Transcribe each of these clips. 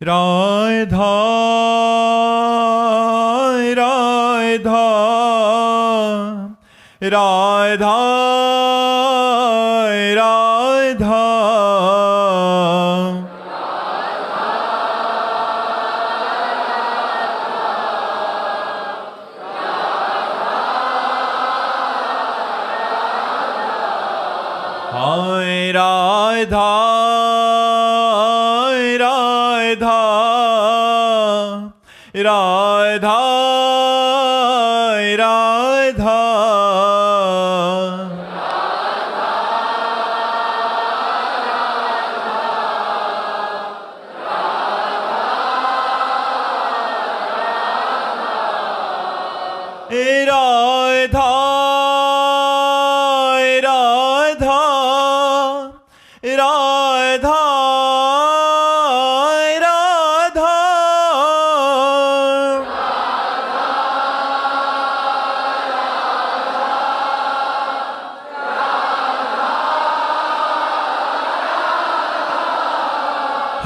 राधा राधा राधा राधा हाय राधा राधा राधा राधा राधा राधा राधा राधा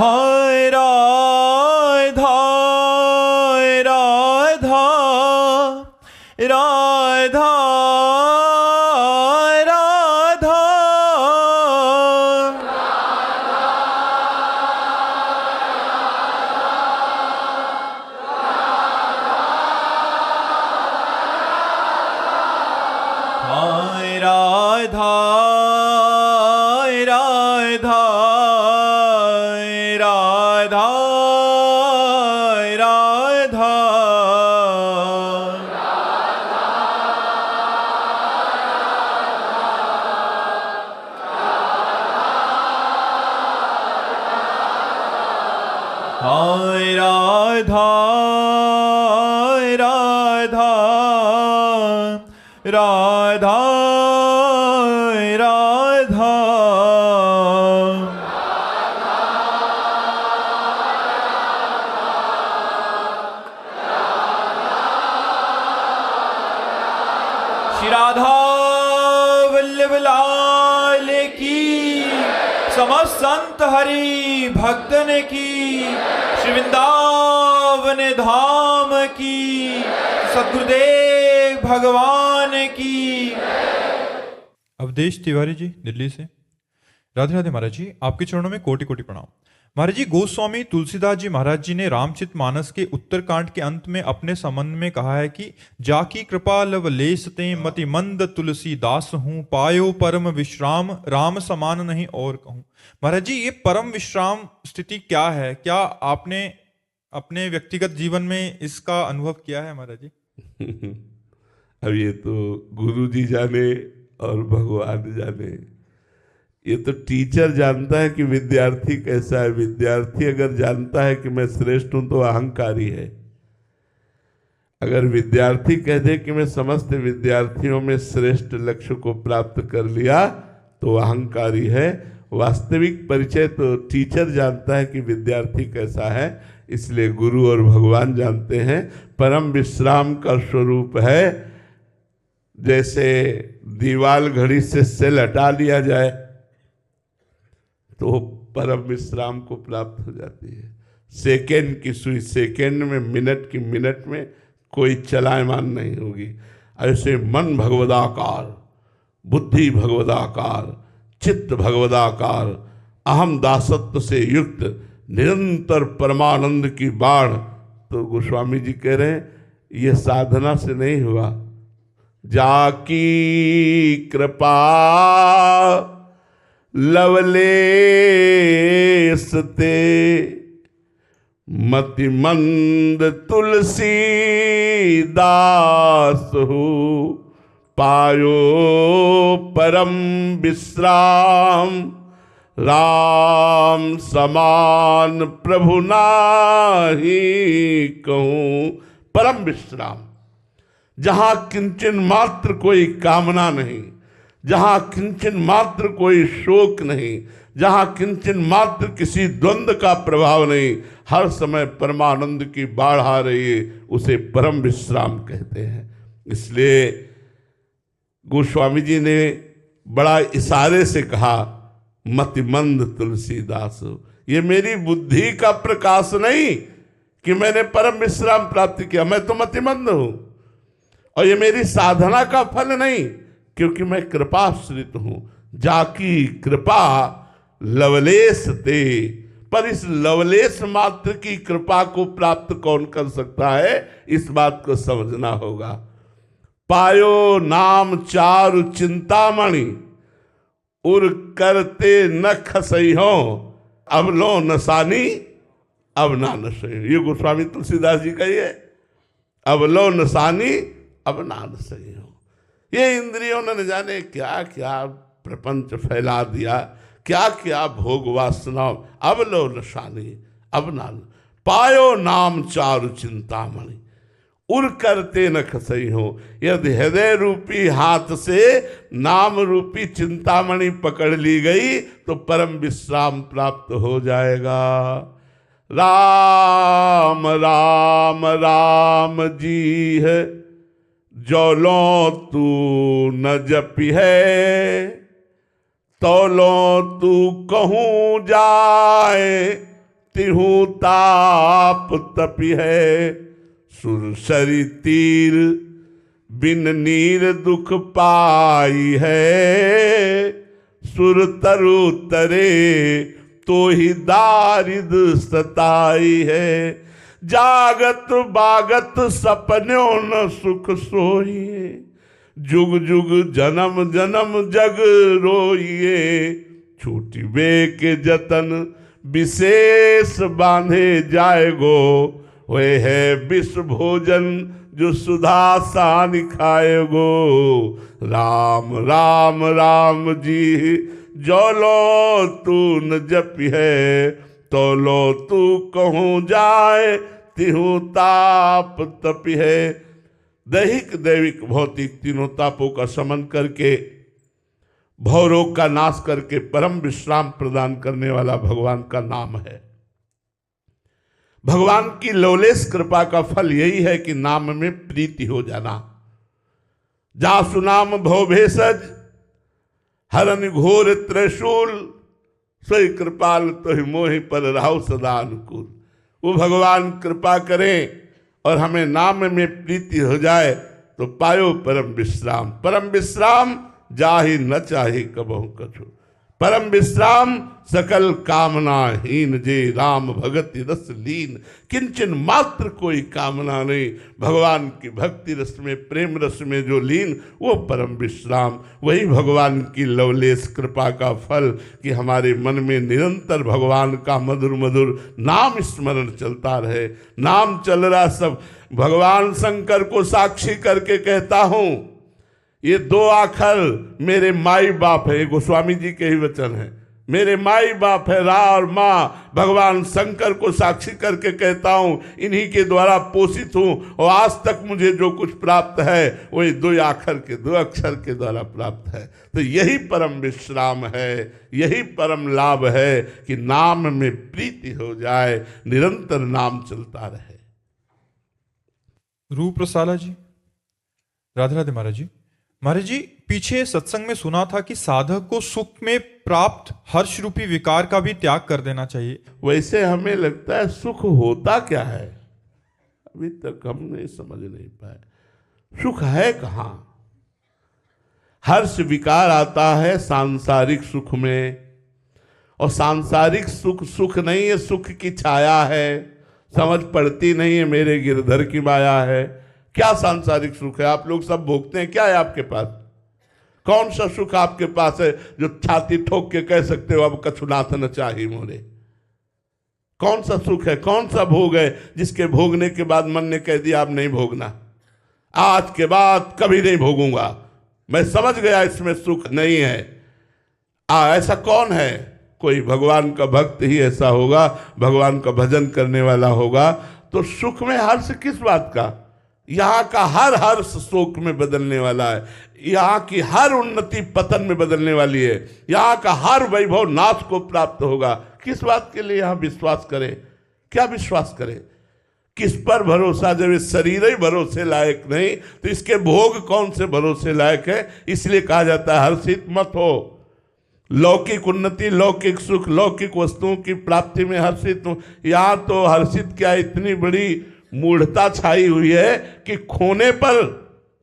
हाय राधा राधा राधा राधा हाय राधा राधा राधा राधा हाय राधा राधा राधा राधा श्री राधा वल्लभ लाल की, समस्त संत हरि भक्तन की, श्री वृंदावन धाम की, सद्गुरुदेव भगवान की। अवधेश तिवारी जी दिल्ली से। राधे राधे महाराज जी, आपके चरणों में कोटि कोटि प्रणाम। महाराज जी, गोस्वामी तुलसीदास जी महाराज जी ने रामचरित मानस के उत्तरकांड के अंत में अपने संबंध में कहा है कि जाकी कृपा लवलेशते मति मंद तुलसीदास हूँ, पायो परम विश्राम राम समान नहीं और कहूँ। महाराज जी, ये परम विश्राम स्थिति क्या है? क्या आपने अपने व्यक्तिगत जीवन में इसका अनुभव किया है महाराज जी? अब ये तो गुरु जी जाने और भगवान जाने, ये तो टीचर जानता है कि विद्यार्थी कैसा है। विद्यार्थी अगर जानता है कि मैं श्रेष्ठ हूं तो अहंकारी है। अगर विद्यार्थी कह दे कि मैं समस्त विद्यार्थियों में श्रेष्ठ लक्ष्य को प्राप्त कर लिया तो अहंकारी है। वास्तविक परिचय तो टीचर जानता है कि विद्यार्थी कैसा है, इसलिए गुरु और भगवान जानते हैं। परम विश्राम का स्वरूप है जैसे दीवाल घड़ी से सेल हटा लिया जाए तो परम विश्राम को प्राप्त हो जाती है। सेकेंड की सुई सेकेंड में, मिनट की मिनट में कोई चलायमान नहीं होगी। ऐसे मन भगवदाकार, बुद्धि भगवदाकार, चित्त भगवदाकार, अहम दासत्व से युक्त निरंतर परमानंद की बाढ़। तो गोस्वामी जी कह रहे हैं ये साधना से नहीं हुआ। जाकी कृपा लवलेश ते मति मंद तुलसी दास हो, पायो परम विश्राम राम समान प्रभु नाही कहूँ। परम विश्राम, जहाँ किंचन मात्र कोई कामना नहीं, जहाँ किंचन मात्र कोई शोक नहीं, जहाँ किंचन मात्र किसी द्वंद्व का प्रभाव नहीं, हर समय परमानंद की बाढ़ आ रही है, उसे परम विश्राम कहते हैं। इसलिए गोस्वामी जी ने बड़ा इशारे से कहा मतिमंद तुलसीदास। ये मेरी बुद्धि का प्रकाश नहीं कि मैंने परम विश्राम प्राप्त किया, मैं तो मतिमंद हूं। और ये मेरी साधना का फल नहीं, क्योंकि मैं कृपाश्रित हूं। जाकी कृपा लवलेश ते, पर इस लवलेश मात्र की कृपा को प्राप्त कौन कर सकता है, इस बात को समझना होगा। पायो नाम चारु चिंतामणि, उर करते न खसई हो, अब लो नसानी अब ना नसई। ये गोस्वामी तुलसीदास जी का ही है। अब लो नसानी अब ना नसई हो। ये इंद्रियों ने न जाने क्या क्या प्रपंच फैला दिया, क्या क्या भोग वासना। अब लो नशानी अब ना पायो नाम चारु चिंतामणि, उर करते न खसई हो। यदि हृदय रूपी हाथ से नाम रूपी चिंतामणि पकड़ ली गई तो परम विश्राम प्राप्त हो जाएगा। राम राम राम जी है, जो लो तू न जपी है, तो लो तू कहूँ जाए, तिहू ताप तपी है। सुरसरी तीर बिन नीर दुख पाई है, सुर तरु तरे तो ही दारिद सताई है। जागत बागत सपन्यों न सुख सोइए, जुग जुग जन्म जन्म जग रोइए। छूटी वे के जतन विशेष बांधे जाएगो, वे है विश्व भोजन जो सुधा सान खाएगो। राम राम राम जी, जो लो तू न जपी है, तो लो तू कहूँ जाए, तिहू ताप तपी है। दैहिक दैविक भौतिक तीनों तापों का समन करके, भवरोग का नाश करके परम विश्राम प्रदान करने वाला भगवान का नाम है। भगवान की लौलेस कृपा का फल यही है कि नाम में प्रीति हो जाना। जा सुनाम भव भेषज, हरन घोर त्रिशूल, सोई कृपाल तो मोहि पर राहु सदा अनुकूल। वो भगवान कृपा करें और हमें नाम में प्रीति हो जाए तो पायो परम विश्राम। परम विश्राम जाहि न चाहे कबहु कछु, परम विश्राम सकल कामना हीन। जे राम भगति रस लीन, किंचन मात्र कोई कामना नहीं। भगवान की भक्ति रस में, प्रेम रस में जो लीन, वो परम विश्राम। वही भगवान की लवलेस कृपा का फल कि हमारे मन में निरंतर भगवान का मधुर मधुर नाम स्मरण चलता रहे। नाम चल रहा सब। भगवान शंकर को साक्षी करके कहता हूं, ये दो आखर मेरे माई बाप है। गोस्वामी जी के ही वचन है। मेरे माई बाप है, रा और माँ। भगवान शंकर को साक्षी करके कहता हूँ, इन्हीं के द्वारा पोषित हूँ और आज तक मुझे जो कुछ प्राप्त है वही दो आखर के, दो अक्षर के द्वारा प्राप्त है। तो यही परम विश्राम है, यही परम लाभ है कि नाम में प्रीति हो जाए, निरंतर नाम चलता रहे। रूप रसाला जी, राधे राधे महाराज जी। महाराज जी, पीछे सत्संग में सुना था कि साधक को सुख में प्राप्त हर्ष रूपी विकार का भी त्याग कर देना चाहिए। वैसे हमें लगता है सुख होता क्या है, अभी तक हम नहीं समझ नहीं पाए। सुख है कहाँ? हर्ष विकार आता है सांसारिक सुख में, और सांसारिक सुख सुख नहीं है, सुख की छाया है। समझ पड़ती नहीं है, मेरे गिरधर की माया है। क्या सांसारिक सुख है? आप लोग सब भोगते हैं। क्या है आपके पास? कौन सा सुख आपके पास है जो छाती ठोक के कह सकते हो अब कछुनाथ न चाहिए मोरे? कौन सा सुख है, कौन सा भोग है जिसके भोगने के बाद मन ने कह दिया अब नहीं भोगना, आज के बाद कभी नहीं भोगूंगा, मैं समझ गया इसमें सुख नहीं है? ऐसा कौन है? कोई भगवान का भक्त ही ऐसा होगा, भगवान का भजन करने वाला होगा। तो सुख में हर्ष किस बात का? यहाँ का हर हर्ष शोक में बदलने वाला है, यहाँ की हर उन्नति पतन में बदलने वाली है, यहाँ का हर वैभव नाश को प्राप्त होगा। किस बात के लिए यहाँ विश्वास करें? क्या विश्वास करें? किस पर भरोसा? जब इस शरीर ही भरोसे लायक नहीं तो इसके भोग कौन से भरोसे लायक है? इसलिए कहा जाता है हर्षित मत हो। लौकिक उन्नति, लौकिक सुख, लौकिक वस्तुओं की प्राप्ति में हर्षित हूं। यहां तो हर्षित क्या, इतनी बड़ी मूढ़ता छाई हुई है कि खोने पर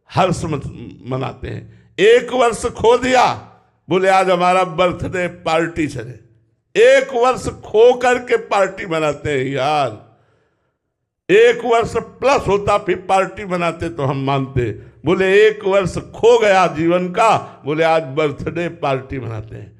हर्ष मनाते हैं। एक वर्ष खो दिया, बोले आज हमारा बर्थडे पार्टी चले। एक वर्ष खो करके पार्टी मनाते हैं यार। एक वर्ष प्लस होता फिर पार्टी मनाते तो हम मानते। बोले एक वर्ष खो गया जीवन का, बोले आज बर्थडे पार्टी मनाते हैं।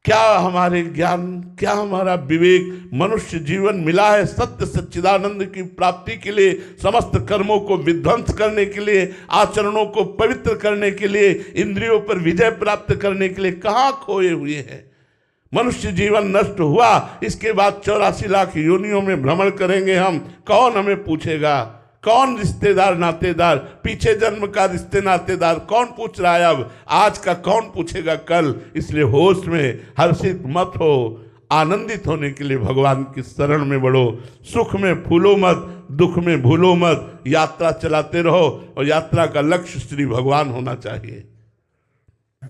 क्या हमारे ज्ञान, क्या हमारा विवेक। मनुष्य जीवन मिला है सत्य सच्चिदानंद की प्राप्ति के लिए, समस्त कर्मों को विध्वंस करने के लिए, आचरणों को पवित्र करने के लिए, इंद्रियों पर विजय प्राप्त करने के लिए। कहाँ खोए हुए हैं। मनुष्य जीवन नष्ट हुआ, इसके बाद 84 लाख योनियों में भ्रमण करेंगे हम। कौन हमें पूछेगा, कौन रिश्तेदार नातेदार, पीछे जन्म का रिश्ते नातेदार कौन पूछ रहा है अब, आज का कौन पूछेगा कल। इसलिए होश में हर्षित मत हो, आनंदित होने के लिए भगवान की शरण में बढ़ो। सुख में फूलो मत, दुख में भूलो मत। यात्रा चलाते रहो और यात्रा का लक्ष्य श्री भगवान होना चाहिए।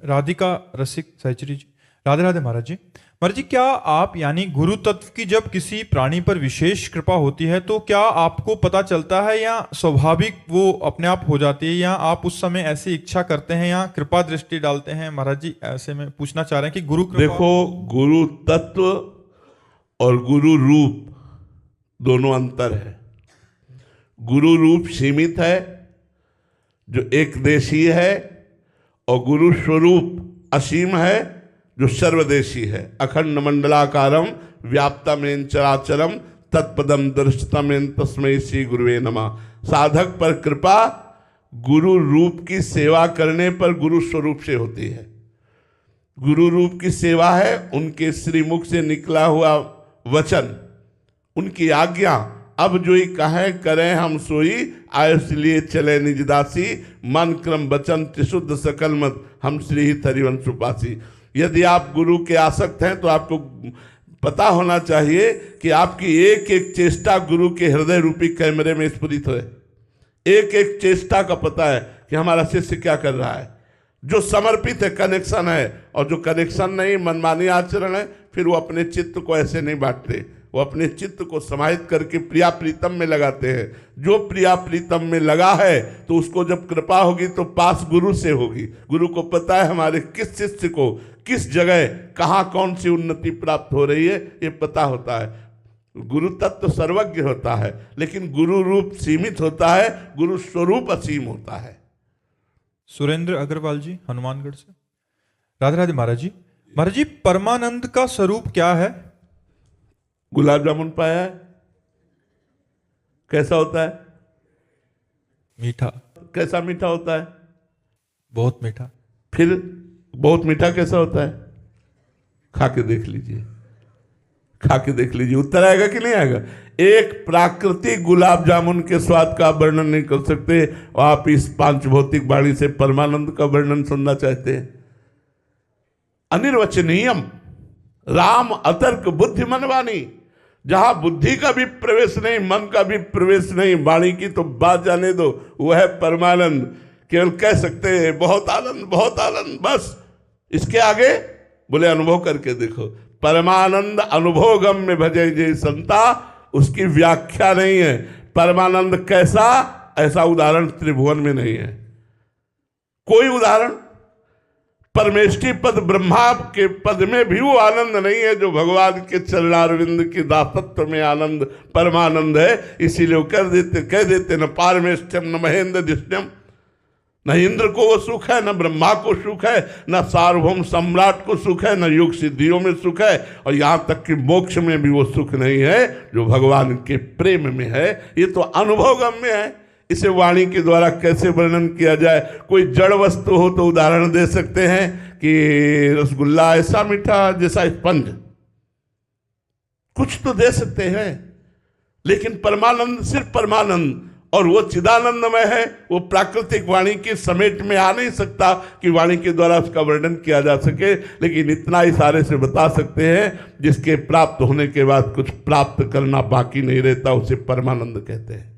राधिका रसिक सहचरी जी, राधे राधे महाराज जी। महाराज जी, क्या आप यानी गुरु तत्व की जब किसी प्राणी पर विशेष कृपा होती है तो क्या आपको पता चलता है या स्वाभाविक वो अपने आप हो जाती है, या आप उस समय ऐसी इच्छा करते हैं या कृपा दृष्टि डालते हैं? महाराज जी ऐसे में पूछना चाह रहे हैं कि गुरु कृपा। देखो, गुरु तत्व और गुरु रूप दोनों अंतर है। गुरु रूप सीमित है जो एक देशीय है, और गुरु स्वरूप असीम है जो सर्वदेशी है। अखंड मंडलाकारम व्याप्तमेन चराचरम तत्पदम दर्शतमेन तस्मै श्री गुरुवे नमः। साधक पर कृपा गुरु रूप की सेवा करने पर गुरु स्वरूप से होती है। गुरु रूप की सेवा है उनके श्रीमुख से निकला हुआ वचन, उनकी आज्ञा। अब जो ही कहें करें हम सोई, आयुष लिए चले निज दासी। मन क्रम वचन त्रिशुद्ध सकल मत, हम श्री ही हरिवंश उपासी। यदि आप गुरु के आसक्त हैं तो आपको पता होना चाहिए कि आपकी एक एक चेष्टा गुरु के हृदय रूपी कैमरे में स्फुरित है। एक एक चेष्टा का पता है कि हमारा शिष्य क्या कर रहा है। जो समर्पित है कनेक्शन है, और जो कनेक्शन नहीं मनमानी आचरण है, फिर वो अपने चित्त को ऐसे नहीं बांटते। वो अपने चित्त को समाहित करके प्रिया प्रीतम में लगाते हैं। जो प्रिया प्रीतम में लगा है तो उसको जब कृपा होगी तो पास गुरु से होगी। गुरु को पता है हमारे किस शिष्य को किस जगह कहाँ कौन सी उन्नति प्राप्त हो रही है, ये पता होता है। गुरु तत्व सर्वज्ञ होता है, लेकिन गुरु रूप सीमित होता है, गुरु स्वरूप असीम होता है। सुरेंद्र अग्रवाल जी हनुमानगढ़ से, राधे राधे महाराज जी। महाराज जी, परमानंद का स्वरूप क्या है? गुलाब जामुन पाया है, कैसा होता है? मीठा। कैसा मीठा होता है? बहुत मीठा। फिर बहुत मीठा कैसा होता है? खा के देख लीजिए, खा के देख लीजिए, उत्तर आएगा कि नहीं आएगा। एक प्राकृतिक गुलाब जामुन के स्वाद का वर्णन नहीं कर सकते, और आप इस पांच भौतिक वाणी से परमानंद का वर्णन सुनना चाहते हैं। अनिर्वचनीयम राम अतर्क बुद्धि मनवानी। जहां बुद्धि का भी प्रवेश नहीं, मन का भी प्रवेश नहीं, वाणी की तो बात जाने दो, वह है परमानंद। केवल कह सकते हैं बहुत आनंद, बहुत आनंद, बस। इसके आगे बोले अनुभव करके देखो। परमानंद अनुभवगम में भजे जय संता, उसकी व्याख्या नहीं है। परमानंद कैसा, ऐसा उदाहरण त्रिभुवन में नहीं है, कोई उदाहरण। परमेष्टि पद ब्रह्मा के पद में भी वो आनंद नहीं है जो भगवान के चरणारविंद की दासत्व में आनंद परमानंद है। इसीलिए वो कह देते न पारमेष्ठ्यम न महेंद्र दिष्टम। न इंद्र को वो सुख है, न ब्रह्मा को सुख है, न सार्वभौम सम्राट को सुख है, न योग सिद्धियों में सुख है, और यहाँ तक कि मोक्ष में भी वो सुख नहीं है जो भगवान के प्रेम में है। ये तो अनुभवगम्य है। इसे वाणी के द्वारा कैसे वर्णन किया जाए? कोई जड़ वस्तु हो तो उदाहरण दे सकते हैं कि रसगुल्ला ऐसा मीठा जैसा स्पंज, कुछ तो दे सकते हैं। लेकिन परमानंद सिर्फ परमानंद, और वो चिदानंदमय है। वो प्राकृतिक वाणी के समेट में आ नहीं सकता कि वाणी के द्वारा उसका वर्णन किया जा सके, लेकिन इतना इशारे से बता सकते हैं जिसके प्राप्त होने के बाद कुछ प्राप्त करना बाकी नहीं रहता, उसे परमानंद कहते हैं।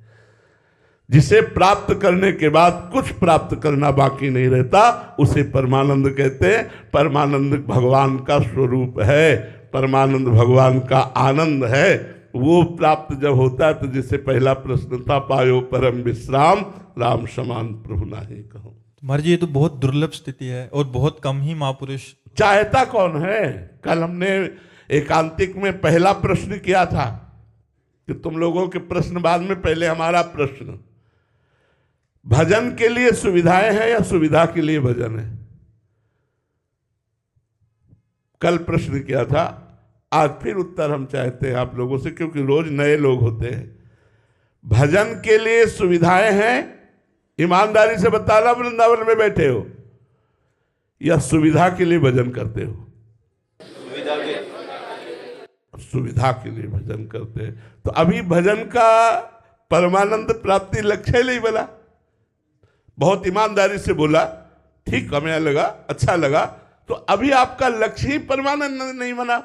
जिसे प्राप्त करने के बाद कुछ प्राप्त करना बाकी नहीं रहता, उसे परमानंद कहते हैं। परमानंद भगवान का स्वरूप है, परमानंद भगवान का आनंद है। वो प्राप्त जब होता है तो जिससे पहला प्रश्न था, पायो परम विश्राम, राम समान प्रभु नाही कहो। महाराज ये तो बहुत दुर्लभ स्थिति है और बहुत कम ही महापुरुष। चाहता कौन है? कल हमने एकांतिक में पहला प्रश्न किया था कि तुम लोगों के प्रश्न बाद में, पहले हमारा प्रश्न, भजन के लिए सुविधाएं हैं या सुविधा के लिए भजन है? कल प्रश्न किया था, आज फिर उत्तर हम चाहते हैं आप लोगों से, क्योंकि रोज नए लोग होते हैं। भजन के लिए सुविधाएं हैं, ईमानदारी से बताना, वृंदावन में बैठे हो, या सुविधा के लिए भजन करते हो? सुविधा के लिए भजन करते हैं। तो अभी भजन का परमानंद प्राप्ति लक्ष्य नहीं बना। बहुत ईमानदारी से बोला, ठीक हमें लगा, अच्छा लगा, तो अभी आपका लक्ष्य ही परमानंद नहीं बना।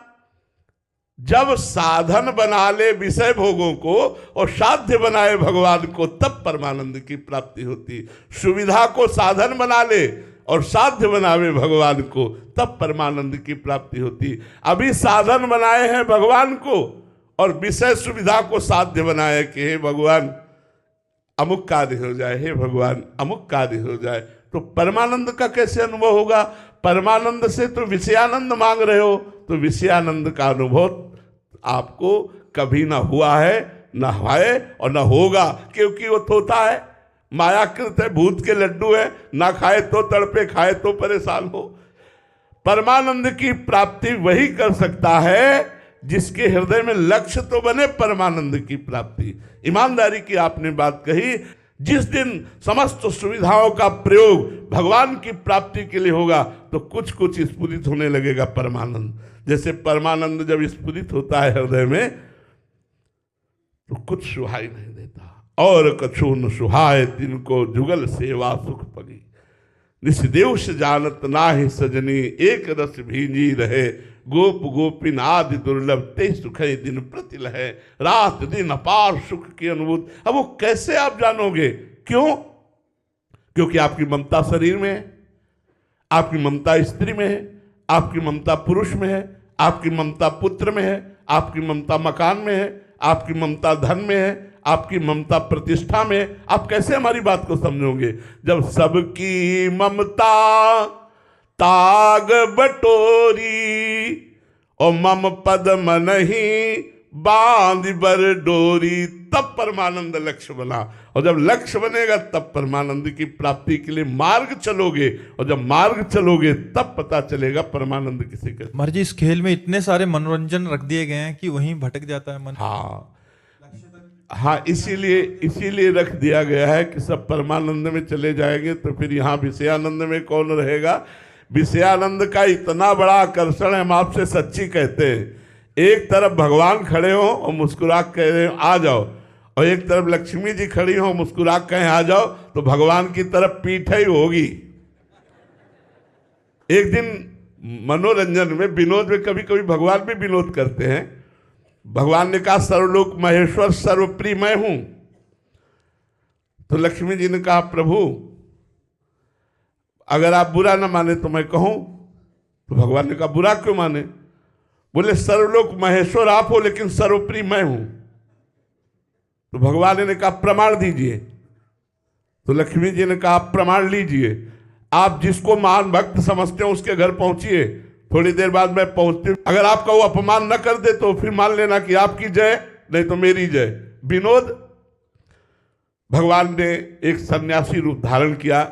जब साधन बना ले विषय भोगों को और साध्य बनाए भगवान को, तब परमानंद की प्राप्ति होती। सुविधा को साधन बना ले और साध्य बनावे भगवान को, तब परमानंद की प्राप्ति होती। अभी साधन बनाए हैं भगवान को और विषय सुविधा को साध्य बनाए कि हे भगवान अमुक कार्य हो जाए, हे भगवान अमुक कार्य हो जाए, तो परमानंद का कैसे अनुभव होगा? परमानंद से तो विषयानंद मांग रहे हो, तो विषयानंद का अनुभव आपको कभी ना हुआ है, ना है और ना होगा, क्योंकि वो तोता है, मायाकृत है, भूत के लड्डू है, ना खाए तो तड़पे, खाए तो परेशान हो। परमानंद की प्राप्ति वही कर सकता है जिसके हृदय में लक्ष्य तो बने परमानंद की प्राप्ति। ईमानदारी की आपने बात कही, जिस दिन समस्त सुविधाओं का प्रयोग भगवान की प्राप्ति के लिए होगा तो कुछ कुछ स्फुरित होने लगेगा परमानंद। जैसे परमानंद जब स्फुरित होता है हृदय में तो कुछ सुहाई नहीं देता। और कछु न सुहाय तिनको जुगल सेवा सुख पगी, निस्देव से जानत नाहि सजनी, एक रस भींजी रहे, गोप गोपिन आदि दुर्लभ, ते सुख दिन प्रतिल है, रात दिन अपार सुख की अनुभूति। अब वो कैसे आप जानोगे? क्यों? क्योंकि आपकी ममता शरीर में है, आपकी ममता स्त्री में है, आपकी ममता पुरुष में है, आपकी ममता पुत्र में है, आपकी ममता मकान में है, आपकी ममता धन में है, आपकी ममता प्रतिष्ठा में। आप कैसे हमारी बात को समझोगे? जब सबकी ममता ताग बटोरी और मम पद मनहि बांध बर डोरी, तब परमानंद लक्ष्य बना। और जब लक्ष्य बनेगा तब परमानंद की प्राप्ति के लिए मार्ग चलोगे, और जब मार्ग चलोगे तब पता चलेगा परमानंद किसे कहते हैं। महाराज जी इस खेल में इतने सारे मनोरंजन रख दिए गए हैं कि वहीं भटक जाता है मन। हाँ, इसीलिए रख दिया गया है कि सब परमानंद में चले जाएंगे तो फिर यहाँ विषयानंद में कौन रहेगा? विषयानंद का इतना बड़ा आकर्षण है, हम आपसे सच्ची कहते हैं। एक तरफ भगवान खड़े हो और मुस्कुरा कह रहे हो आ जाओ, और एक तरफ लक्ष्मी जी खड़ी हो मुस्कुरा कहें आ जाओ, तो भगवान की तरफ पीठ ही होगी। एक दिन मनोरंजन में, विनोद में, कभी कभी भगवान भी विनोद करते हैं। भगवान ने कहा सर्वलोक महेश्वर सर्वप्रिय मैं हूं, तो लक्ष्मी जी ने कहा प्रभु अगर आप बुरा ना माने तो मैं कहूं, तो भगवान ने कहा बुरा क्यों माने? बोले सर्वलोक महेश्वर आप हो लेकिन सर्वप्रिय मैं हूं। तो भगवान ने कहा प्रमाण दीजिए। तो लक्ष्मी जी ने कहा प्रमाण लीजिए, आप जिसको महान भक्त समझते हो उसके घर पहुंचिए, थोड़ी देर बाद मैं पहुंचती हूं, अगर आपका वो अपमान न कर दे तो फिर मान लेना कि आपकी जय, नहीं तो मेरी जय। विनोद। भगवान ने एक सन्यासी रूप धारण किया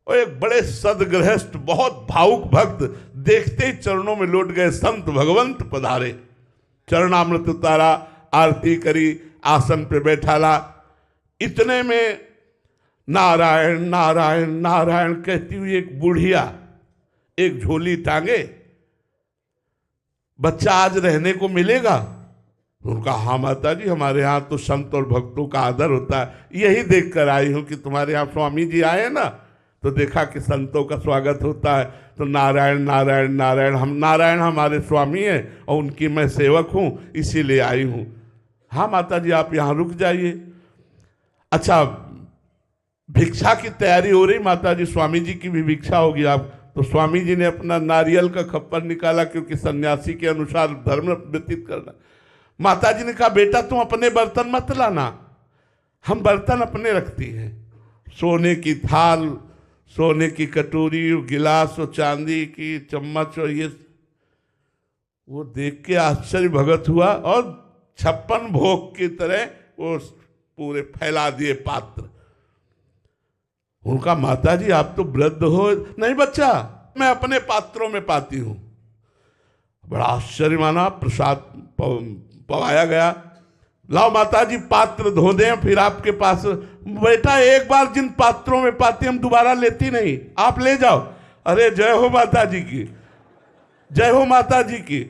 और एक बड़े सदगृहस्थ बहुत भावुक भक्त देखते ही चरणों में लौट गए। संत भगवंत पधारे, चरणामृत उतारा, आरती करी, आसन पे बैठाला। इतने में नारायण नारायण नारायण कहती हुई एक बुढ़िया एक झोली टांगे, बच्चा आज रहने को मिलेगा? उनका हाँ माता जी, हमारे यहाँ तो संत और भक्तों का आदर होता है, यही देख कर आई हूँ कि तुम्हारे यहाँ स्वामी जी आए ना, तो देखा कि संतों का स्वागत होता है, तो नारायण नारायण नारायण, हम नारायण हमारे स्वामी हैं और उनकी मैं सेवक हूँ, इसीलिए आई हूँ। हाँ माता जी आप यहाँ रुक जाइए। अच्छा भिक्षा की तैयारी हो रही, माता जी स्वामी जी की भी भिक्षा होगी आप, तो स्वामी जी ने अपना नारियल का खप्पर निकाला, क्योंकि सन्यासी के अनुसार धर्म व्यतीत करना। माता जी ने कहा बेटा तुम अपने बर्तन मत लाना, हम बर्तन अपने रखती हैं, सोने की थाल, सोने की कटोरी, गिलास और चांदी की चम्मच, और ये वो देख के आश्चर्य भगत हुआ, और 56 भोग की तरह वो पूरे फैला दिए पात्र। उनका माता जी आप तो वृद्ध हो। नहीं बच्चा, मैं अपने पात्रों में पाती हूं। बड़ा आश्चर्य माना, प्रसाद पवाया गया, लाओ माता जी पात्र धो दें फिर आपके पास। बेटा एक बार जिन पात्रों में पाती हम दोबारा लेती नहीं, आप ले जाओ। अरे जय हो माता जी की, जय हो माता जी की।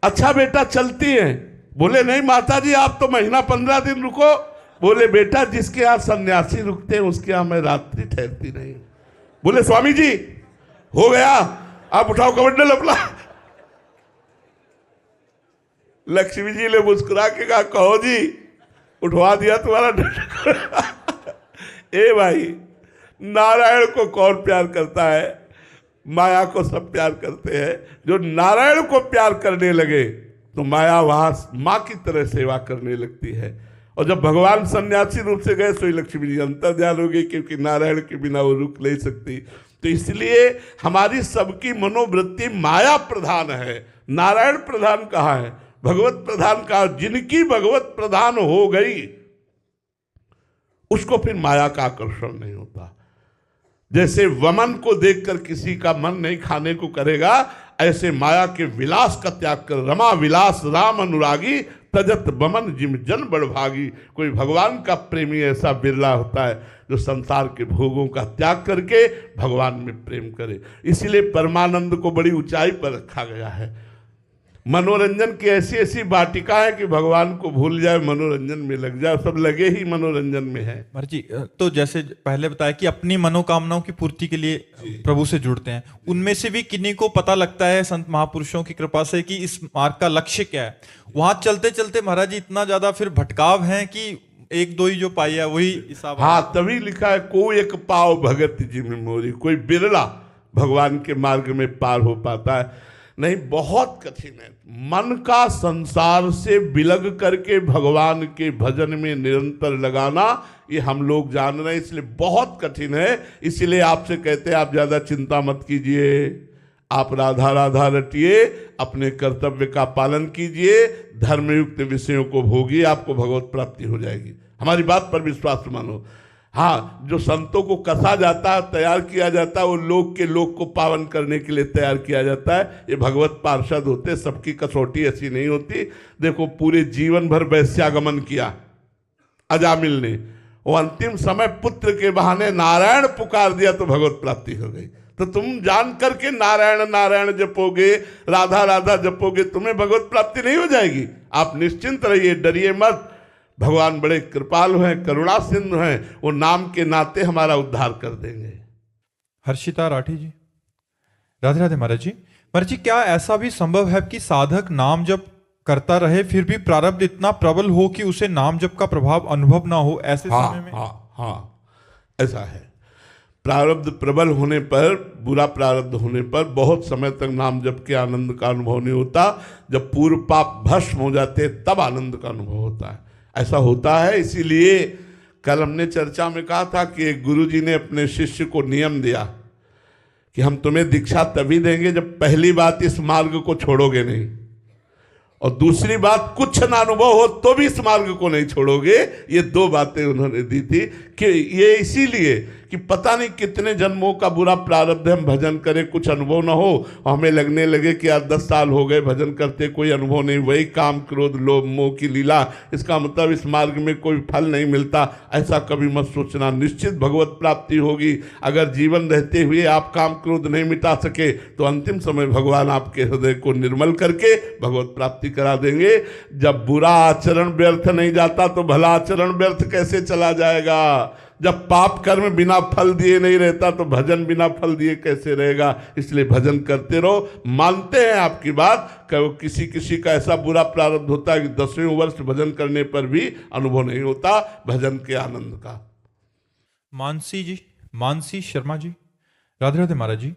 अच्छा बेटा चलती हैं? बोले नहीं माता जी आप तो महीना 15 दिन रुको। बोले बेटा जिसके यहाँ सन्यासी रुकते हैं उसके यहाँ मैं रात्रि ठहरती नहीं। बोले स्वामी जी हो गया, आप उठाओ कमंडल अपना। लक्ष्मी जी ने मुस्कुरा के कहा कहो जी उठवा दिया तुम्हारा। ए भाई, नारायण को कौन प्यार करता है? माया को सब प्यार करते हैं। जो नारायण को प्यार करने लगे तो माया वहां माँ की तरह सेवा करने लगती है। और जब भगवान सन्यासी रूप से गए तो लक्ष्मी जी अंतर्ध्यान हो गई, क्योंकि नारायण के बिना वो रुक नहीं सकती। तो इसलिए हमारी सबकी मनोवृत्ति माया प्रधान है, नारायण प्रधान कहाँ है? भगवत प्रधान कहाँ? जिनकी भगवत प्रधान हो गई उसको फिर माया का आकर्षण नहीं होता। जैसे वमन को देखकर किसी का मन नहीं खाने को करेगा, ऐसे माया के विलास का त्याग कर रमा विलास राम अनुरागी तजत बमन जिम जन बड़भागी। कोई भगवान का प्रेमी ऐसा बिरला होता है जो संसार के भोगों का त्याग करके भगवान में प्रेम करे। इसीलिए परमानंद को बड़ी ऊंचाई पर रखा गया है। मनोरंजन की ऐसी ऐसी वाटिका है कि भगवान को भूल जाए, मनोरंजन में लग जाए, सब लगे ही मनोरंजन में है। महाराज जी, तो जैसे पहले बताया कि अपनी मनोकामनाओं की पूर्ति के लिए प्रभु से जुड़ते हैं, उनमें से भी किन्हीं को पता लगता है संत महापुरुषों की कृपा से कि इस मार्ग का लक्ष्य क्या है। वहां चलते चलते महाराज जी इतना ज्यादा फिर भटकाव है कि एक दो ही जो पाई है वही हिसाब। हाँ, तभी लिखा है को एक पाव भगत जी में मोरी। कोई बिरला भगवान के मार्ग में पार हो पाता है, नहीं बहुत कठिन है। मन का संसार से बिलग करके भगवान के भजन में निरंतर लगाना, ये हम लोग जान रहे हैं, इसलिए बहुत कठिन है। इसलिए आपसे कहते हैं आप ज़्यादा चिंता मत कीजिए, आप राधा राधा रटिए, अपने कर्तव्य का पालन कीजिए, धर्मयुक्त विषयों को भोगिए, आपको भगवत प्राप्ति हो जाएगी। हमारी बात पर विश्वास मानो। हाँ, जो संतों को कसा जाता है, तैयार किया जाता है, वो लोग के लोग को पावन करने के लिए तैयार किया जाता है। ये भगवत पार्षद होते, सबकी कसौटी ऐसी नहीं होती। देखो पूरे जीवन भर वैश्यागमन किया अजामिल ने, वो अंतिम समय पुत्र के बहाने नारायण पुकार दिया तो भगवत प्राप्ति हो गई। तो तुम जान करके नारायण नारायण जपोगे, राधा राधा जपोगे, तुम्हें भगवत प्राप्ति नहीं हो जाएगी। आप निश्चिंत रहिए, डरिए मत। भगवान बड़े कृपालु हैं, करुणा सिंधु हैं, वो नाम के नाते हमारा उद्धार कर देंगे। हर्षिता राठी जी, राधे राधे महाराज जी। महाराज जी, क्या ऐसा भी संभव है कि साधक नाम जप करता रहे फिर भी प्रारब्ध इतना प्रबल हो कि उसे नाम जप का प्रभाव अनुभव ना हो ऐसे समय में? हाँ, ऐसा है। प्रारब्ध प्रबल होने पर, बुरा प्रारब्ध होने पर बहुत समय तक नाम जप के आनंद का अनुभव नहीं होता। जब पूर्व पाप भस्म हो जाते तब आनंद का अनुभव होता है। ऐसा होता है। इसीलिए कल हमने चर्चा में कहा था कि एक गुरुजी ने अपने शिष्य को नियम दिया कि हम तुम्हें दीक्षा तभी देंगे जब पहली बात इस मार्ग को छोड़ोगे नहीं, और दूसरी बात कुछ ना अनुभव हो तो भी इस मार्ग को नहीं छोड़ोगे। ये दो बातें उन्होंने दी थी कि ये इसीलिए कि पता नहीं कितने जन्मों का बुरा प्रारब्ध हम भजन करें, कुछ अनुभव ना हो, हमें लगने लगे कि यार 10 साल हो गए भजन करते कोई अनुभव नहीं, वही काम क्रोध लोभ मोह की लीला, इसका मतलब इस मार्ग में कोई फल नहीं मिलता। ऐसा कभी मत सोचना, निश्चित भगवत प्राप्ति होगी। अगर जीवन रहते हुए आप काम क्रोध नहीं मिटा सके तो अंतिम समय भगवान आपके हृदय को निर्मल करके भगवत प्राप्ति करा देंगे। जब बुरा आचरण व्यर्थ नहीं जाता तो भला आचरण व्यर्थ कैसे चला जाएगा? जब पाप कर्म बिना फल दिए नहीं रहता तो भजन बिना फल दिए कैसे रहेगा? इसलिए भजन करते रहो। मानते हैं आपकी बात कि किसी किसी का ऐसा बुरा प्रारब्ध होता है कि 10वें वर्ष भजन करने पर भी अनुभव नहीं होता भजन के आनंद का। मानसी शर्मा जी। राधे राधे महाराज जी।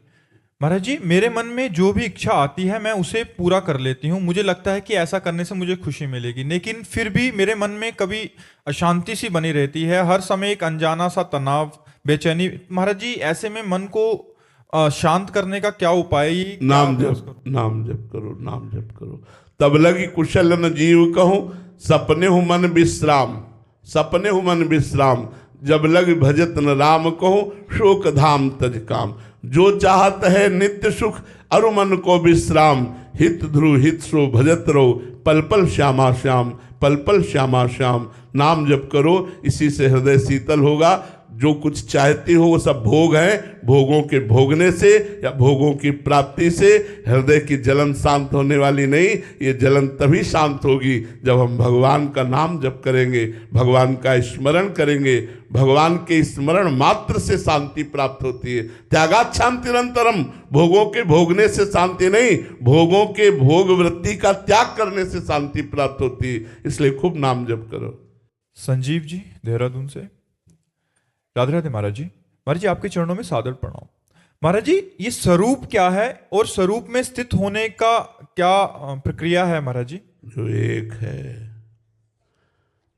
महाराज जी, मेरे मन में जो भी इच्छा आती है मैं उसे पूरा कर लेती हूँ। मुझे लगता है कि ऐसा करने से मुझे खुशी मिलेगी, लेकिन फिर भी मेरे मन में कभी अशांति सी बनी रहती है। हर समय एक अनजाना सा तनाव, बेचैनी। महाराज जी, ऐसे में मन को शांत करने का क्या उपाय? नाम जप, नाम जप करो, नाम जप करो। तब लगी कुशल न जीव कहूं, सपने हूं मन विश्राम, सपने हूं मन विश्राम। जब लग भजत न राम कहूं, शोक धाम तज काम। जो चाहत है नित्य सुख, अरु मन को विश्राम। हित ध्रुव हित सो भजत रहो, पल पल श्यामा श्याम, पल पल श्यामा श्याम। नाम जप करो, इसी से हृदय शीतल होगा। जो कुछ चाहती हो वो सब भोग है, भोगों के भोगने से या भोगों की प्राप्ति से हृदय की जलन शांत होने वाली नहीं। ये जलन तभी शांत होगी जब हम भगवान का नाम जप करेंगे, भगवान का स्मरण करेंगे। भगवान के स्मरण मात्र से शांति प्राप्त होती है। त्यागात शांतिरंतरम, भोगों के भोगने से शांति नहीं, भोगों के भोग वृत्ति का त्याग करने से शांति प्राप्त होती है। इसलिए खूब नाम जप करो। संजीव जी देहरादून से। राधे राधे महाराज जी। महाराज जी, आपके चरणों में सादर प्रणाम। महाराज जी, ये स्वरूप क्या है और स्वरूप में स्थित होने का क्या प्रक्रिया है महाराज जी? जो एक है,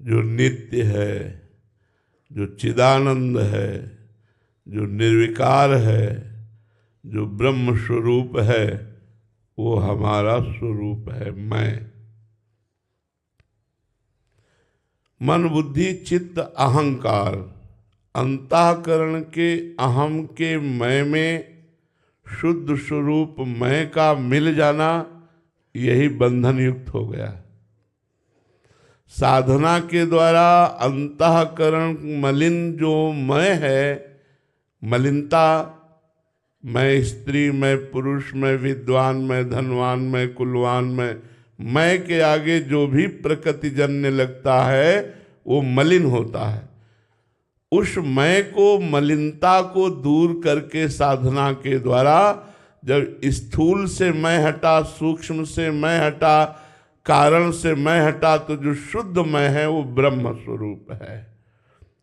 जो नित्य है, जो चिदानंद है, जो निर्विकार है, जो ब्रह्म स्वरूप है, वो हमारा स्वरूप है। मन बुद्धि चित्त अहंकार, अंतःकरण के अहम के मैं में शुद्ध स्वरूप मैं का मिल जाना, यही बंधन युक्त हो गया। साधना के द्वारा अंतःकरण मलिन जो मैं है, मलिनता, मैं स्त्री, मैं पुरुष, मैं विद्वान, मैं धनवान, मैं कुलवान, मैं के आगे जो भी प्रकृति जन्य लगता है वो मलिन होता है। उस मैं को, मलिनता को दूर करके साधना के द्वारा जब स्थूल से मैं हटा, सूक्ष्म से मैं हटा, कारण से मैं हटा, तो जो शुद्ध मैं है वो ब्रह्म स्वरूप है।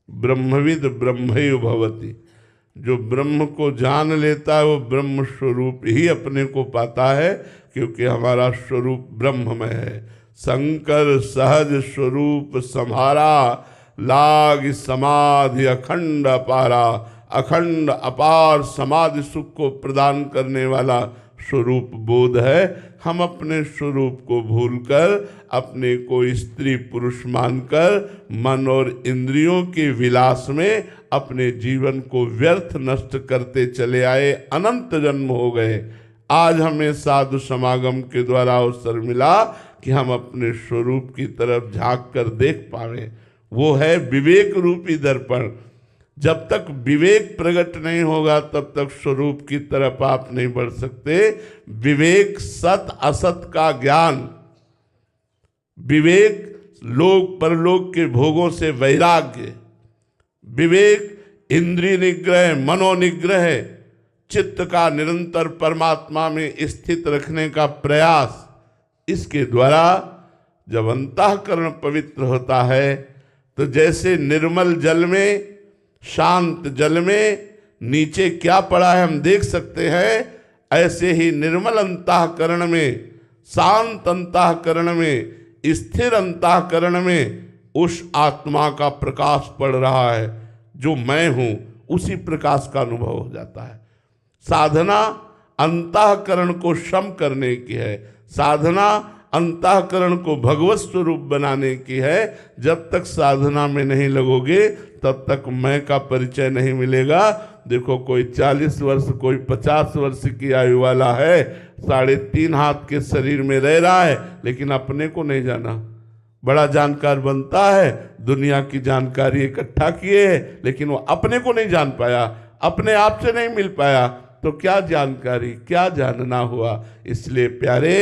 ब्रह्मविद ब्रह्मैव भवति, जो ब्रह्म को जान लेता है वो ब्रह्म स्वरूप ही अपने को पाता है, क्योंकि हमारा स्वरूप ब्रह्ममय है। शंकर सहज स्वरूप सम्हारा, लाग समाधि अखंड अपारा। अखंड अपार समाधि सुख को प्रदान करने वाला स्वरूप बोध है। हम अपने स्वरूप को भूलकर अपने को स्त्री पुरुष मानकर मन और इंद्रियों के विलास में अपने जीवन को व्यर्थ नष्ट करते चले आए। अनंत जन्म हो गए। आज हमें साधु समागम के द्वारा अवसर मिला कि हम अपने स्वरूप की तरफ झांक कर देख पाएं। वो है विवेक रूपी दर्पण। जब तक विवेक प्रकट नहीं होगा तब तक स्वरूप की तरफ आप नहीं बढ़ सकते। विवेक सत असत का ज्ञान, विवेक लोक परलोक के भोगों से वैराग्य, विवेक इंद्रिय निग्रह, मनोनिग्रह, चित्त का निरंतर परमात्मा में स्थित रखने का प्रयास। इसके द्वारा जब अंतःकरण पवित्र होता है तो जैसे निर्मल जल में, शांत जल में नीचे क्या पड़ा है हम देख सकते हैं, ऐसे ही निर्मल अंतःकरण में, शांत अंतःकरण में, स्थिर अंतःकरण में उस आत्मा का प्रकाश पड़ रहा है। जो मैं हूं उसी प्रकाश का अनुभव हो जाता है। साधना अंतःकरण को शम करने की है। साधना अंतःकरण को भगवत स्वरूप बनाने की है। जब तक साधना में नहीं लगोगे तब तक मैं का परिचय नहीं मिलेगा। देखो, कोई 40 वर्ष, कोई 50 वर्ष की आयु वाला है, 3.5 हाथ के शरीर में रह रहा है, लेकिन अपने को नहीं जाना। बड़ा जानकार बनता है, दुनिया की जानकारी इकट्ठा किए है, लेकिन वो अपने को नहीं जान पाया, अपने आप से नहीं मिल पाया, तो क्या जानकारी, क्या जानना हुआ। इसलिए प्यारे,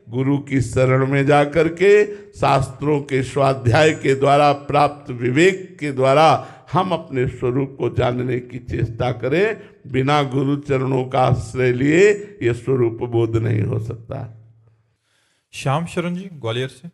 गुरु की शरण में जाकर के शास्त्रों के स्वाध्याय के द्वारा प्राप्त विवेक के द्वारा हम अपने स्वरूप को जानने की चेष्टा करें। बिना गुरु चरणों का आश्रय लिए यह स्वरूप बोध नहीं हो सकता। श्याम शरण जी ग्वालियर से।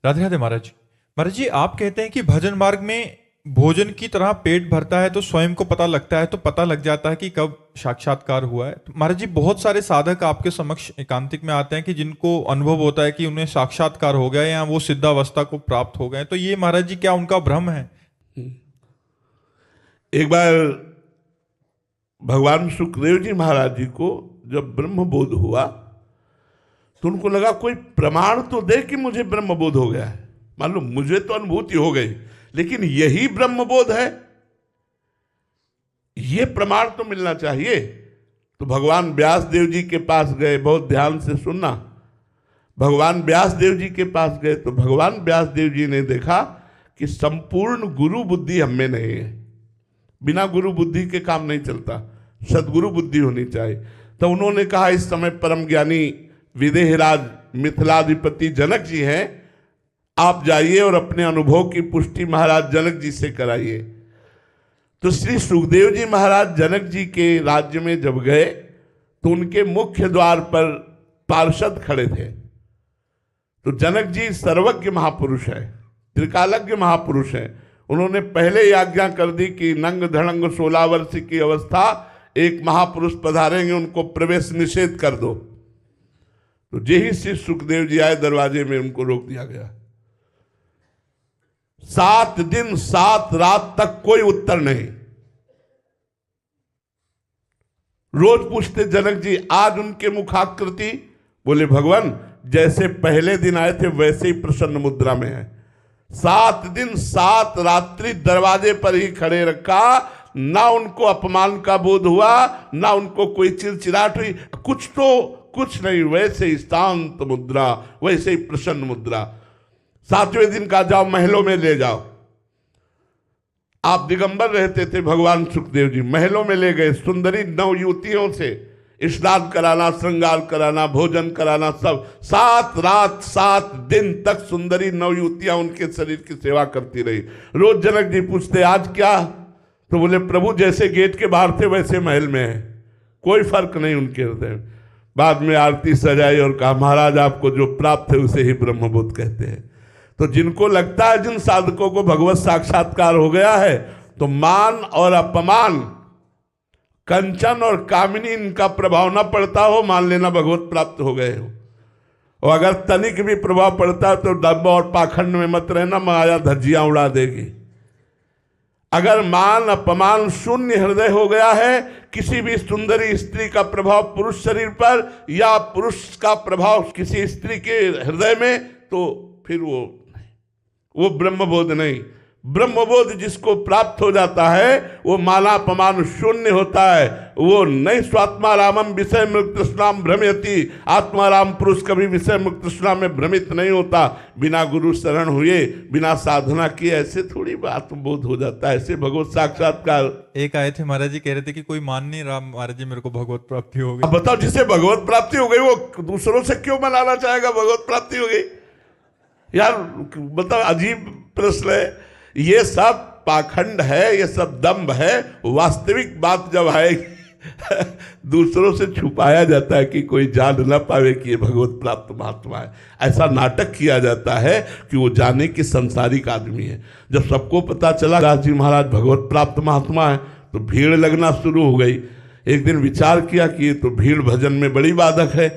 राधे राधे महाराज जी। महाराज जी, आप कहते हैं कि भजन मार्ग में भोजन की तरह पेट भरता है तो स्वयं को पता लगता है, तो पता लग जाता है कि कब साक्षात्कार हुआ है। तो महाराज जी, बहुत सारे साधक आपके समक्ष एकांतिक में आते हैं कि जिनको अनुभव होता है कि उन्हें साक्षात्कार हो गया या वो सिद्धावस्था को प्राप्त हो गए, तो ये महाराज जी क्या उनका भ्रम है? एक बार भगवान सुखदेव जी महाराज जी को जब ब्रह्म बोध हुआ तो उनको लगा कोई प्रमाण तो दे कि मुझे ब्रह्म बोध हो गया है। मान लो मुझे तो अनुभूति हो गई, लेकिन यही ब्रह्म बोध है, ये प्रमाण तो मिलना चाहिए। तो भगवान व्यास देव जी के पास गए, बहुत ध्यान से सुनना। भगवान व्यास देव जी के पास गए तो भगवान व्यास देव जी ने देखा कि संपूर्ण गुरु बुद्धि हम में नहीं है। बिना गुरु बुद्धि के काम नहीं चलता, सदगुरु बुद्धि होनी चाहिए। तो उन्होंने कहा, इस समय परम ज्ञानी विदेहराज मिथिलाधिपति जनक जी हैं, आप जाइए और अपने अनुभव की पुष्टि महाराज जनक जी से कराइए। तो श्री सुखदेव जी महाराज जनक जी के राज्य में जब गए तो उनके मुख्य द्वार पर पार्षद खड़े थे। तो जनक जी सर्वज्ञ महापुरुष है, त्रिकालज्ञ महापुरुष है। उन्होंने पहले ही आज्ञा कर दी कि नंग धड़ंग 16 वर्ष की अवस्था एक महापुरुष पधारेंगे, उनको प्रवेश निषेध कर दो। तो यही श्री सुखदेव जी आए, दरवाजे में उनको रोक दिया गया। 7 दिन 7 रात तक कोई उत्तर नहीं। रोज पूछते जनक जी, आज उनके मुखाकृति? बोले भगवान जैसे पहले दिन आए थे वैसे ही प्रसन्न मुद्रा में है। 7 दिन 7 रात्रि दरवाजे पर ही खड़े रखा, ना उनको अपमान का बोध हुआ, ना उनको कोई चिड़चिड़ाहट हुई, कुछ नहीं, वैसे ही शांत मुद्रा, वैसे ही प्रसन्न मुद्रा। 7वें दिन का जाओ महलों में ले जाओ। आप दिगंबर रहते थे भगवान सुखदेव जी, महलों में ले गए, सुंदरी नव युवतियों से स्नान कराना, श्रृंगार कराना, भोजन कराना, सब। 7 रात 7 दिन तक सुंदरी नव युवतियां उनके शरीर की सेवा करती रही। रोज जनक जी पूछते, आज क्या? तो बोले प्रभु जैसे गेट के बाहर थे वैसे महल में है, कोई फर्क नहीं उनके हृदय। बाद में आरती सजाई और कहा, महाराज आपको जो प्राप्त है उसे ही ब्रह्मबोध कहते हैं। तो जिनको लगता है जिन साधकों को भगवत साक्षात्कार हो गया है, तो मान और अपमान, कंचन और कामिनी इनका प्रभाव न पड़ता हो, मान लेना भगवत प्राप्त हो गए हो। और अगर तनिक भी प्रभाव पड़ता है तो दंभ और पाखंड में मत रहना, माया धज्जियां उड़ा देगी। अगर मान अपमान शून्य हृदय हो गया है, किसी भी सुंदरी स्त्री का प्रभाव पुरुष शरीर पर या पुरुष का प्रभाव किसी स्त्री के हृदय में, तो फिर वो ब्रह्मबोध नहीं। ब्रह्मबोध जिसको प्राप्त हो जाता है वो माला अपमान शून्य होता है। वो नहीं स्वात्मा रामम विषय मुक्त तृष्णाम भ्रमयति, आत्माराम पुरुष कभी विषय मुक्त तृष्णा में भ्रमित नहीं होता। बिना गुरु शरण हुए, बिना साधना किए ऐसे थोड़ी बात बोध हो जाता है, ऐसे भगवत साक्षात्कार। एक आए थे महाराज जी, कह रहे थे कि कोई मान नहीं रहा महाराज जी मेरे को भगवत प्राप्ति हो गई। अब बताओ, जिसे भगवत प्राप्ति हो गई वो दूसरों से क्यों मनाना चाहेगा भगवत प्राप्ति हो गई? यार बताओ, अजीब प्रश्न है। ये सब पाखंड है, ये सब दंभ है। वास्तविक बात जब आएगी दूसरों से छुपाया जाता है कि कोई जान ना पावे कि ये भगवत प्राप्त महात्मा है। ऐसा नाटक किया जाता है कि वो जाने कि संसारिक आदमी है। जब सबको पता चला दास जी महाराज भगवत प्राप्त महात्मा है तो भीड़ लगना शुरू हो गई। एक दिन विचार किया कि ये तो भीड़ भजन में बड़ी बाधक है।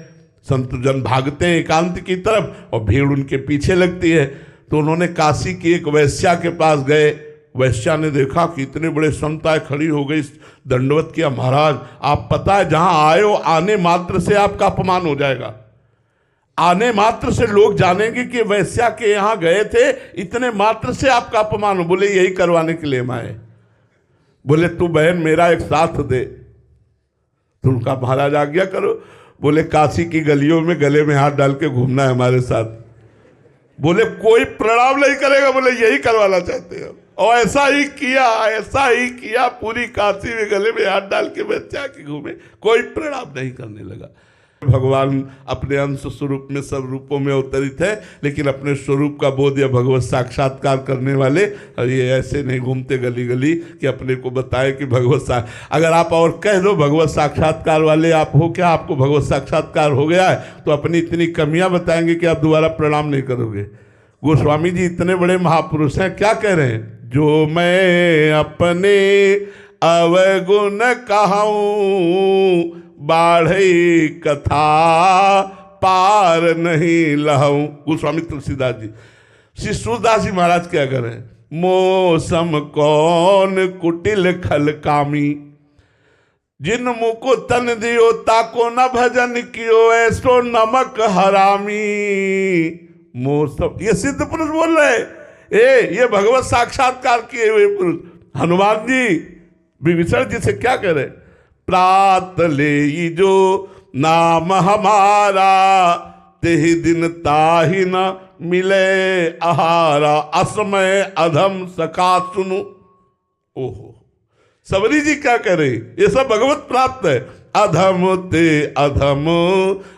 संत जन भागते हैं एकांत की तरफ और भीड़ उनके पीछे लगती है। तो उन्होंने काशी की एक वैश्या के पास गए। वैश्या ने देखा कि इतने बड़े संताएं खड़ी हो गई, दंडवत किया। महाराज आप पता है जहां आए हो आने मात्र से आपका अपमान हो जाएगा। आने मात्र से लोग जानेंगे कि वैश्या के यहाँ गए थे, इतने मात्र से आपका अपमान हो। बोले यही करवाने के लिए हम आए। बोले तू बहन मेरा एक साथ दे। तो उनका महाराज आज्ञा करो। बोले काशी की गलियों में गले में हाथ डाल के घूमना है हमारे साथ। बोले कोई प्रणाम नहीं करेगा। बोले यही करवाना चाहते हो। और ऐसा ही किया, पूरी काशी में गले में हाथ डाल के बच्चा के घूमे, कोई प्रणाम नहीं करने लगा। भगवान अपने अंश स्वरूप में सब रूपों में अवतरित है, लेकिन अपने स्वरूप का बोध या भगवत साक्षात्कार करने वाले ये ऐसे नहीं घूमते गली गली कि अपने को बताए कि भगवत अगर आप और कह दो भगवत साक्षात्कार वाले आप हो क्या, आपको भगवत साक्षात्कार हो गया है, तो अपनी इतनी कमियां बताएंगे कि आप दोबारा प्रणाम नहीं करोगे। गोस्वामी जी इतने बड़े महापुरुष हैं, क्या कह रहे हैं? जो मैं अपने अवगुण कहूँ, बाढ़ई कथा पार नहीं लहूं। गोस्वामी तुलसीदास जी। श्री सूरदास जी महाराज क्या करें, मौसम कौन कुटिल खल कामी, जिन मुको तन दियो ताको न भजन कियो, ऐसो नमक हरामी। मौसम, ये सिद्ध पुरुष बोल रहे, ये भगवत साक्षात्कार किए हुए पुरुष हनुमान जी विभीषण जी से क्या करे, प्रात ले जो नाम हमारा, तेहि दिन ताहि न मिले आहारा, असमय अधम सका सुनु। ओहो, सबरी जी क्या करे, ये सब भगवत प्राप्त है। अधम ते अधम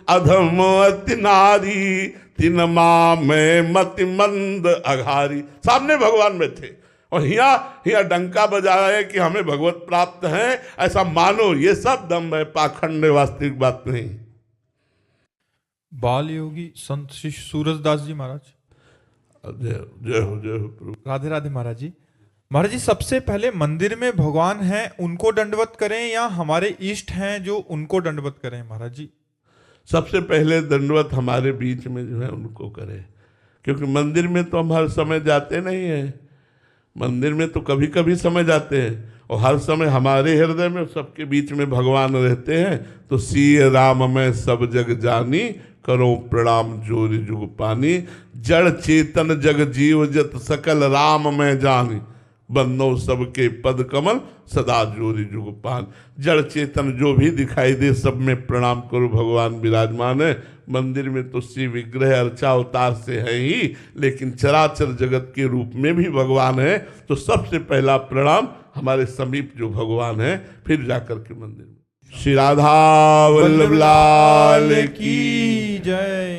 अधम अति नारी, तिन माँ में मति मंद अघारी। सामने भगवान में थे और हिया डंका बजाया कि हमें भगवत प्राप्त है ऐसा मानो, ये सब दम है, पाखंड, वास्तविक बात नहीं। बाल योगी संत श्री सूरजदास जी महाराज। जय हो जय हो प्रभु। राधे राधे महाराज जी। महाराज जी, सबसे पहले मंदिर में भगवान हैं उनको दंडवत करें या हमारे इष्ट हैं जो उनको दंडवत करें महाराज जी? सबसे पहले दंडवत हमारे बीच में जो है उनको करें, क्योंकि मंदिर में तो हम हर समय जाते नहीं हैं। मंदिर में तो कभी कभी समय जाते हैं और हर समय हमारे हृदय में सबके बीच में भगवान रहते हैं। तो सीय राम में सब जग जानी, करो प्रणाम जोरी जुग पानी, जड़ चेतन जग जीव जत सकल राम में जानी, बंदो सबके पद कमल सदा जोरी जुग पान। जड़ चेतन जो भी दिखाई दे सब में प्रणाम करो, भगवान विराजमान है। मंदिर में तो श्री विग्रह अर्चा अवतार से है ही, लेकिन चराचर जगत के रूप में भी भगवान है। तो सबसे पहला प्रणाम हमारे समीप जो भगवान है, फिर जाकर के मंदिर में। श्री राधा वल्लभ लाल की जय।